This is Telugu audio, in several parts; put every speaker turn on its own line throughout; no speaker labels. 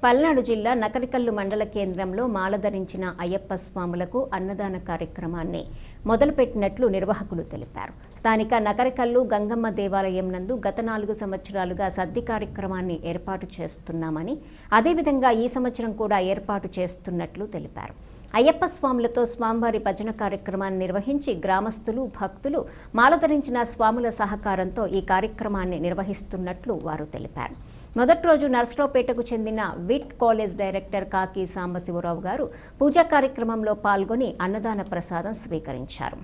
పల్నాడు జిల్లా నకరికల్లు మండల కేంద్రంలో మాల ధరించిన అయ్యప్ప స్వాములకు అన్నదాన కార్యక్రమాన్ని మొదలుపెట్టినట్లు నిర్వాహకులు తెలిపారు. స్థానిక నకరికల్లు గంగమ్మ దేవాలయం నందు గత 4 సంవత్సరాలుగా సద్ది కార్యక్రమాన్ని ఏర్పాటు చేస్తున్నామని, అదేవిధంగా ఈ సంవత్సరం కూడా ఏర్పాటు చేస్తున్నట్లు తెలిపారు. అయ్యప్ప స్వాములతో స్వామివారి భజన కార్యక్రమాన్ని నిర్వహించి గ్రామస్తులు, భక్తులు మాల ధరించిన స్వాముల సహకారంతో ఈ కార్యక్రమాన్ని నిర్వహిస్తున్నట్లు వారు తెలిపారు. మొదటి రోజు నర్సరావుపేటకు చెందిన విట్ కాలేజ్ డైరెక్టర్ కాకి సాంబశివరావు గారు పూజా కార్యక్రమంలో పాల్గొని అన్నదాన ప్రసాదం స్వీకరించారు.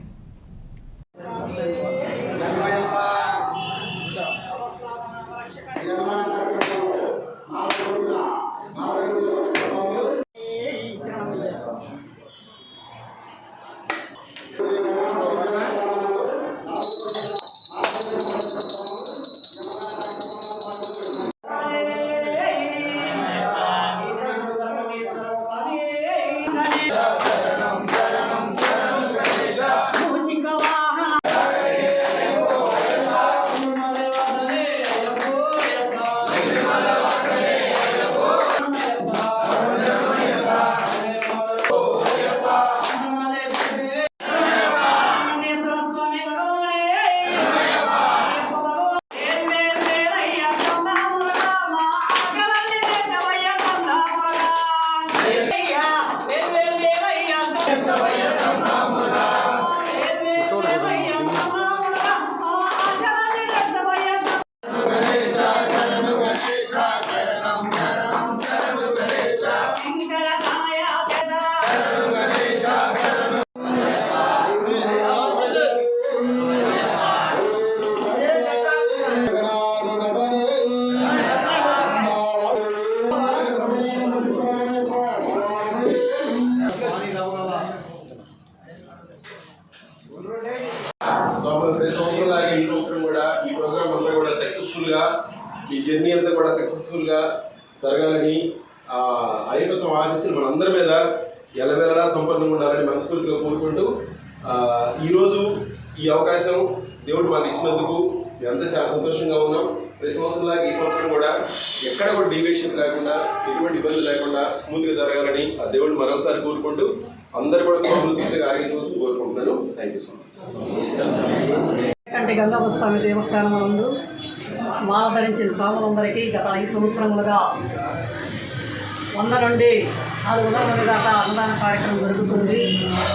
సంవత్సరాలు ఈ సంవత్సరం కూడా ఈ ప్రోగ్రామ్ అంతా కూడా సక్సెస్ఫుల్గా, ఈ జర్నీ అంతా కూడా సక్సెస్ఫుల్గా జరగాలని అయ్యప్ప స్వామి ఆశీస్సులు మనందరి మీద ఎల్లవేళలా సంపన్నంగా ఉండాలని మనస్ఫూర్తిగా కోరుకుంటూ ఈరోజు ఈ అవకాశం దేవుడు మాకు ఇచ్చినందుకు మేమంతా చాలా సంతోషంగా ఉన్నాం. ప్రతి సంవత్సరంలాగా ఈ సంవత్సరం కూడా ఎక్కడ కూడా డీవియేషన్స్ లేకుండా, ఎటువంటి ఇబ్బందులు లేకుండా స్మూత్గా జరగాలని ఆ దేవుడిని మరొకసారి కోరుకుంటూ అందరూ కూడా సమృద్ధిగా ఆరోగ్యం కోరుకుంటున్నాను. Thank you so much.
Gangamma స్వామి దేవస్థానం నందు మాల ధరించిన స్వాములందరికీ గత 5 సంవత్సరములుగా 100 నుండి 400 మంది దాకా అన్నదాన కార్యక్రమం జరుగుతుంది.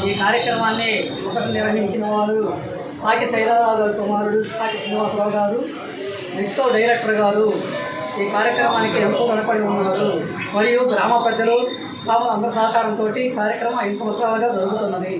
ఈ కార్యక్రమాన్ని మొదట నిర్వహించిన వారు కాకి సైదారావు గారు కుమారుడు కాకి శ్రీనివాసరావు గారు, నిక్తో డైరెక్టర్ గారు ఈ కార్యక్రమానికి ఎంతో కనపడి ఉన్నారు. మరియు గ్రామ పెద్దలు, స్వాముల అందరి సహకారంతో కార్యక్రమం 5 సంవత్సరాలుగా జరుగుతున్నది.